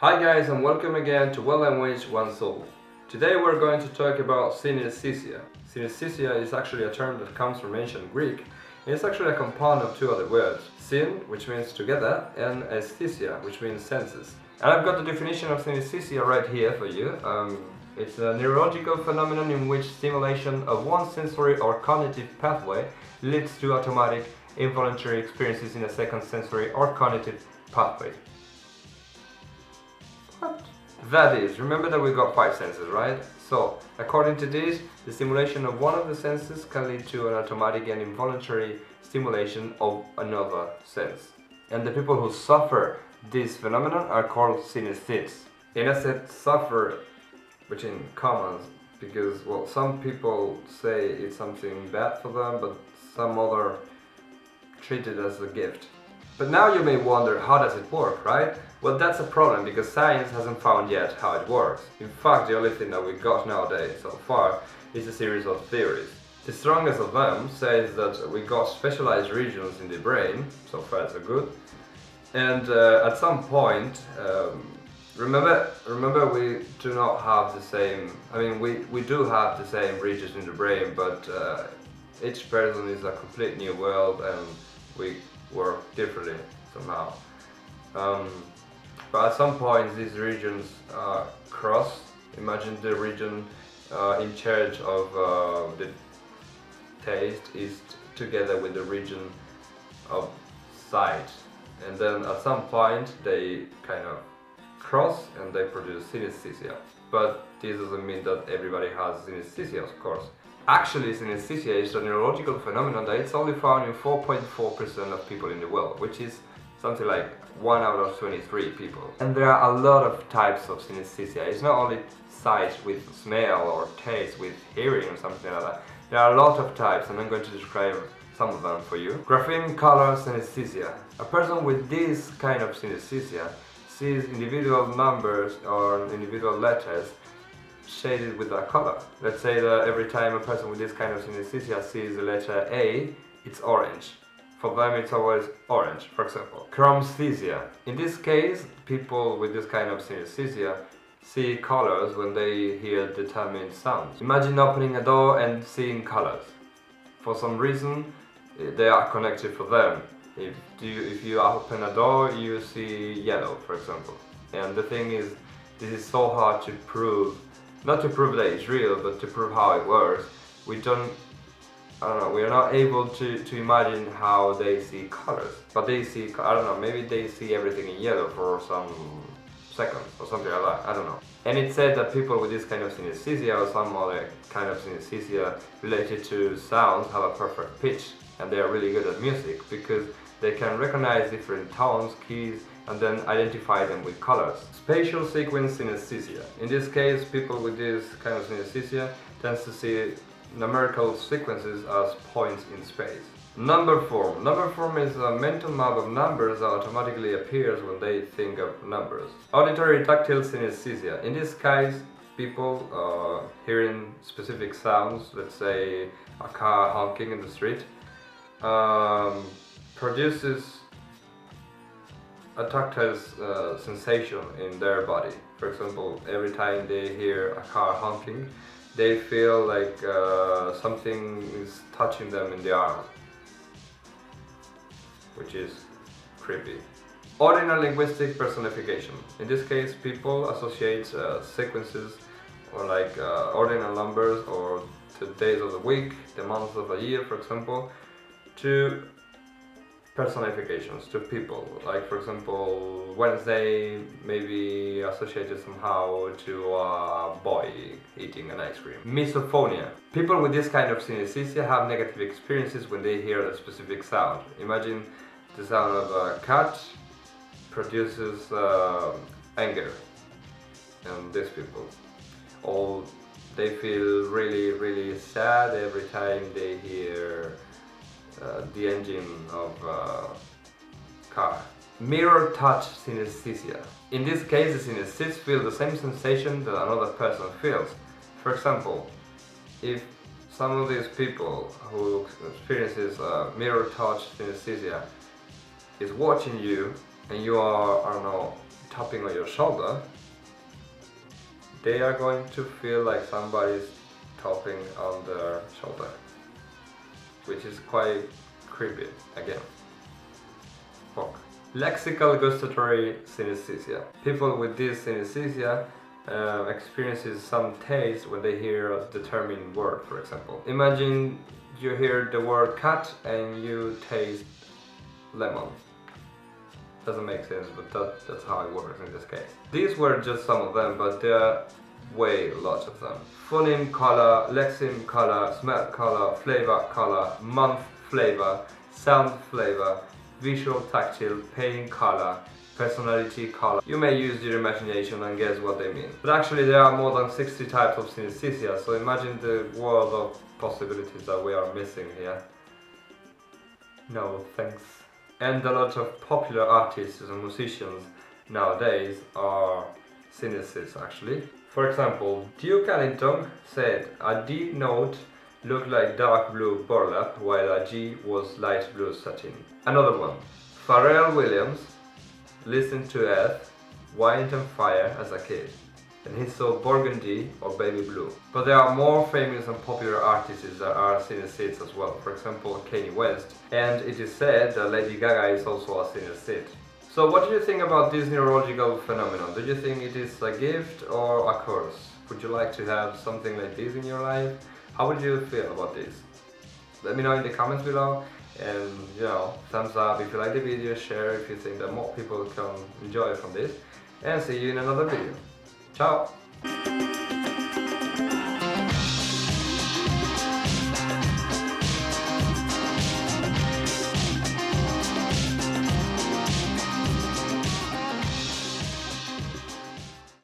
Hi guys, and welcome again to 1Language1Soul. Today we're going to talk about synesthesia. Synesthesia is actually a term that comes from ancient Greek, and it's actually a compound of two other words, syn, which means together, and aesthesia, which means senses. And I've got the definition of synesthesia right here for you. It's a neurological phenomenon in which stimulation of one sensory or cognitive pathway leads to automatic, involuntary experiences in a second sensory or cognitive pathway. That is, remember that we got 5 senses, right? So, according to this, the stimulation of one of the senses can lead to an automatic and involuntary stimulation of another sense. And the people who suffer this phenomenon are called synesthetes. And I said suffer between commas because, well, some people say it's something bad for them, but some other treat it as a gift. But now you may wonder, how does it work, right? Well, that's a problem because science hasn't found yet how it works. In fact, the only thing that we got nowadays so far is a series of theories. The strongest of them says that we got specialized regions in the brain, so far so good. And at some point, remember we do not have the same, we do have the same regions in the brain, but each person is a complete new world and we work differently somehow. But at some point these regions cross. Imagine the region in charge of the taste is together with the region of sight, and then at some point they kind of cross and they produce synesthesia. But this doesn't mean that everybody has synesthesia, of course. Actually, synesthesia is a neurological phenomenon that it's only found in 4.4% of people in the world, which is something like 1 out of 23 people. And there are a lot of types of synesthesia. It's not only sight with smell or taste with hearing or something like that. There are a lot of types, and I'm going to describe some of them for you. Grapheme color synesthesia. A person with this kind of synesthesia sees individual numbers or individual letters shaded with a color. Let's say that every time a person with this kind of synesthesia sees the letter A, it's orange. For them it's always orange, for example. Chromesthesia. In this case, people with this kind of synesthesia see colors when they hear determined sounds. Imagine opening a door and seeing colors. For some reason, they are connected for them. If you open a door, you see yellow, for example. And the thing is, this is so hard to prove. Not to prove that it's real, but to prove how it works. We are not able to imagine how they see colors. But they see, maybe they see everything in yellow for some seconds or something like that, I don't know. And it's said that people with this kind of synesthesia or some other kind of synesthesia related to sounds have a perfect pitch, and they are really good at music because they can recognize different tones, keys, and then identify them with colors. Spatial sequence synesthesia. In this case, people with this kind of synesthesia tends to see numerical sequences as points in space. Number form. Number form is a mental map of numbers that automatically appears when they think of numbers. Auditory tactile synesthesia. In this case, people hearing specific sounds, let's say a car honking in the street, produces a tactile sensation in their body. For example, every time they hear a car honking, they feel like something is touching them in the arm, which is creepy. Ordinal linguistic personification. In this case, people associate sequences or like ordinal numbers or the days of the week, the months of the year, for example, to personifications, to people. Like, for example, Wednesday may be associated somehow to a boy eating an ice cream. Misophonia. People with this kind of synesthesia have negative experiences when they hear a specific sound. Imagine the sound of a cat produces anger in these people. Or they feel really, really sad every time they hear the engine of a car. Mirror touch synesthesia. In this case, the synesthetes feel the same sensation that another person feels. For example, if some of these people who experiences mirror touch synesthesia is watching you and you are, tapping on your shoulder, they are going to feel like somebody's tapping on their shoulder, which is quite creepy again. Fuck. Lexical gustatory synesthesia. People with this synesthesia experiences some taste when they hear a determined word, for example. Imagine you hear the word cat and you taste lemon. Doesn't make sense, but that's how it works in this case. These were just some of them, but there are way lots of them. Phoneme color, lexeme color, smell color, flavor color, month flavor, sound flavor, visual tactile, pain color, personality color. You may use your imagination and guess what they mean. But actually there are more than 60 types of synesthesia, so imagine the world of possibilities that we are missing here. No thanks. And a lot of popular artists and musicians nowadays are synesthetes actually. For example, Duke Ellington said a D note looked like dark blue burlap while a G was light blue satin. Another one, Pharrell Williams listened to Earth, Wind and Fire as a kid, and he saw burgundy or baby blue. But there are more famous and popular artists that are synesthetes as well, for example Kanye West, and it is said that Lady Gaga is also a synesthete. So what do you think about this neurological phenomenon? Do you think it is a gift or a curse? Would you like to have something like this in your life? How would you feel about this? Let me know in the comments below, and thumbs up if you like the video, share if you think that more people can enjoy from this, and see you in another video. Ciao!